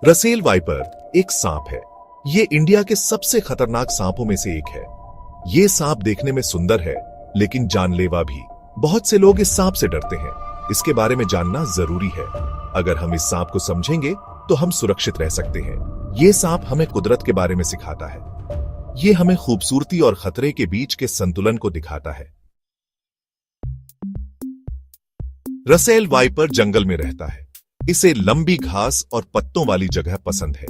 Russell viper एक सांप है। ये इंडिया के सबसे खतरनाक सांपों में से एक है। ये सांप देखने में सुंदर है, लेकिन जानलेवा भी। बहुत से लोग इस सांप से डरते हैं। इसके बारे में जानना जरूरी है। अगर हम इस सांप को समझेंगे तो हम सुरक्षित रह सकते हैं। ये सांप हमें कुदरत के बारे में सिखाता है। ये हमें खूबसूरती और खतरे के बीच के संतुलन को दिखाता है। रसेल वाइपर जंगल में रहता है। इसे लंबी घास और पत्तों वाली जगह पसंद है।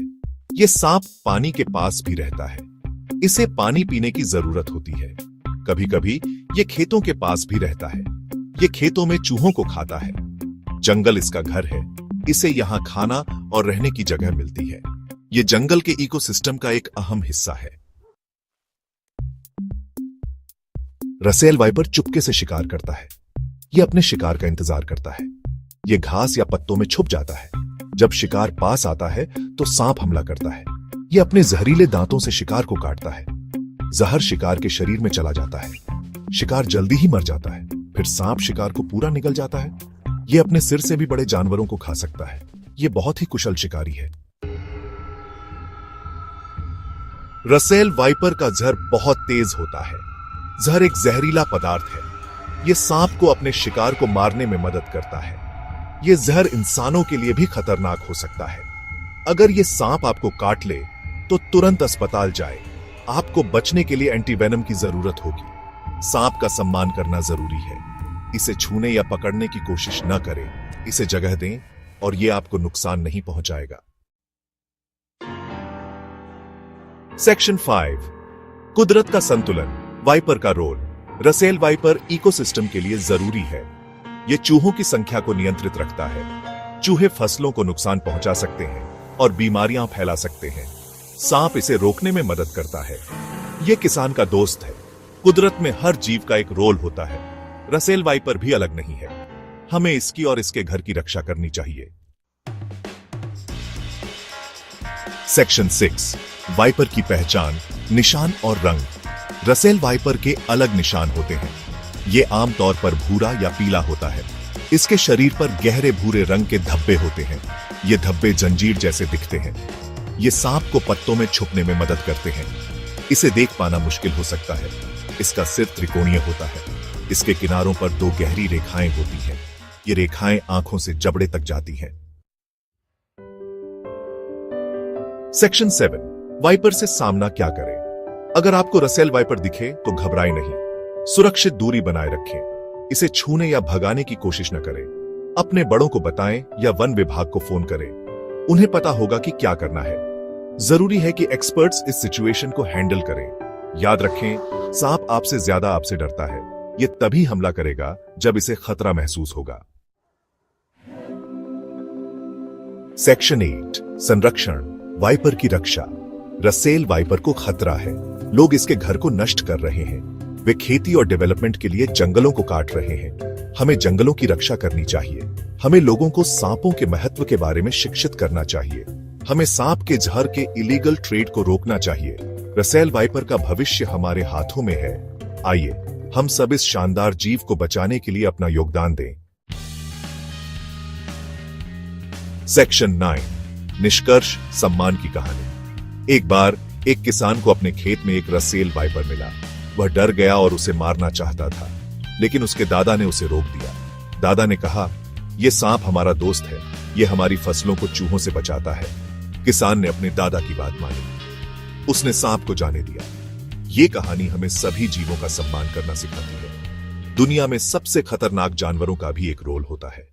ये सांप पानी के पास भी रहता है। इसे पानी पीने की जरूरत होती है। कभी कभी ये खेतों के पास भी रहता है। ये खेतों में चूहों को खाता है। जंगल इसका घर है। इसे यहां खाना और रहने की जगह मिलती है। ये जंगल के इकोसिस्टम का एक अहम हिस्सा है। रसेल वाइपर चुपके से शिकार करता है। ये अपने शिकार का इंतजार करता है। ये घास या पत्तों में छुप जाता है। जब शिकार पास आता है तो सांप हमला करता है। ये अपने जहरीले दांतों से शिकार को काटता है। जहर शिकार के शरीर में चला जाता है। शिकार जल्दी ही मर जाता है। फिर सांप शिकार को पूरा निगल जाता है। ये अपने सिर से भी बड़े जानवरों को खा सकता है। ये बहुत ही कुशल शिकारी है। रसेल वाइपर का जहर बहुत तेज होता है। जहर एक जहरीला पदार्थ है। यह सांप को अपने शिकार को मारने में मदद करता है। यह जहर इंसानों के लिए भी खतरनाक हो सकता है। अगर यह सांप आपको काट ले तो तुरंत अस्पताल जाए। आपको बचने के लिए एंटीवेनम की जरूरत होगी। सांप का सम्मान करना जरूरी है। इसे छूने या पकड़ने की कोशिश न करें। इसे जगह दें और यह आपको नुकसान नहीं पहुंचाएगा। सेक्शन 5, कुदरत का संतुलन। वाइपर का रोल। रसेल वाइपर इकोसिस्टम के लिए जरूरी है। यह चूहों की संख्या को नियंत्रित रखता है। चूहे फसलों को नुकसान पहुंचा सकते हैं और बीमारियां फैला सकते हैं। सांप इसे रोकने में मदद करता है। यह किसान का दोस्त है। कुदरत में हर जीव का एक रोल होता है। रसेल वाइपर भी अलग नहीं है। हमें इसकी और इसके घर की रक्षा करनी चाहिए। सेक्शन 6, वाइपर की पहचान, निशान और रंग। रसेल वाइपर के अलग निशान होते हैं। ये आमतौर पर भूरा या पीला होता है। इसके शरीर पर गहरे भूरे रंग के धब्बे होते हैं। ये धब्बे जंजीर जैसे दिखते हैं। ये सांप को पत्तों में छुपने में मदद करते हैं। इसे देख पाना मुश्किल हो सकता है। इसका सिर त्रिकोणीय होता है। इसके किनारों पर 2 गहरी रेखाएं होती हैं। ये रेखाएं आंखों से जबड़े तक जाती हैं। सेक्शन 7, वाइपर से सामना क्या करें। अगर आपको रसेल वाइपर दिखे तो घबराएं नहीं। सुरक्षित दूरी बनाए रखें। इसे छूने या भगाने की कोशिश न करें। अपने बड़ों को बताएं या वन विभाग को फोन करें। उन्हें पता होगा कि क्या करना है। जरूरी है कि एक्सपर्ट्स इस सिचुएशन को हैंडल करें। याद रखें, सांप आपसे ज्यादा आपसे डरता है। यह तभी हमला करेगा जब इसे खतरा महसूस होगा। सेक्शन 8, संरक्षण, वाइपर की रक्षा। रसेल वाइपर को खतरा है। लोग इसके घर को नष्ट कर रहे हैं। वे खेती और डेवलपमेंट के लिए जंगलों को काट रहे हैं। हमें जंगलों की रक्षा करनी चाहिए। हमें लोगों को सांपों के महत्व के बारे में शिक्षित करना चाहिए। हमें सांप के जहर के इलीगल ट्रेड को रोकना चाहिए। रसेल वाइपर का भविष्य हमारे हाथों में है। आइए हम सब इस शानदार जीव को बचाने के लिए अपना योगदान दें। सेक्शन 9, निष्कर्ष, सम्मान की कहानी। एक बार एक किसान को अपने खेत में एक रसेल वाइपर मिला। वह डर गया और उसे मारना चाहता था, लेकिन उसके दादा ने उसे रोक दिया। दादा ने कहा, यह सांप हमारा दोस्त है। यह हमारी फसलों को चूहों से बचाता है। किसान ने अपने दादा की बात मानी। उसने सांप को जाने दिया। यह कहानी हमें सभी जीवों का सम्मान करना सिखाती है। दुनिया में सबसे खतरनाक जानवरों का भी एक रोल होता है।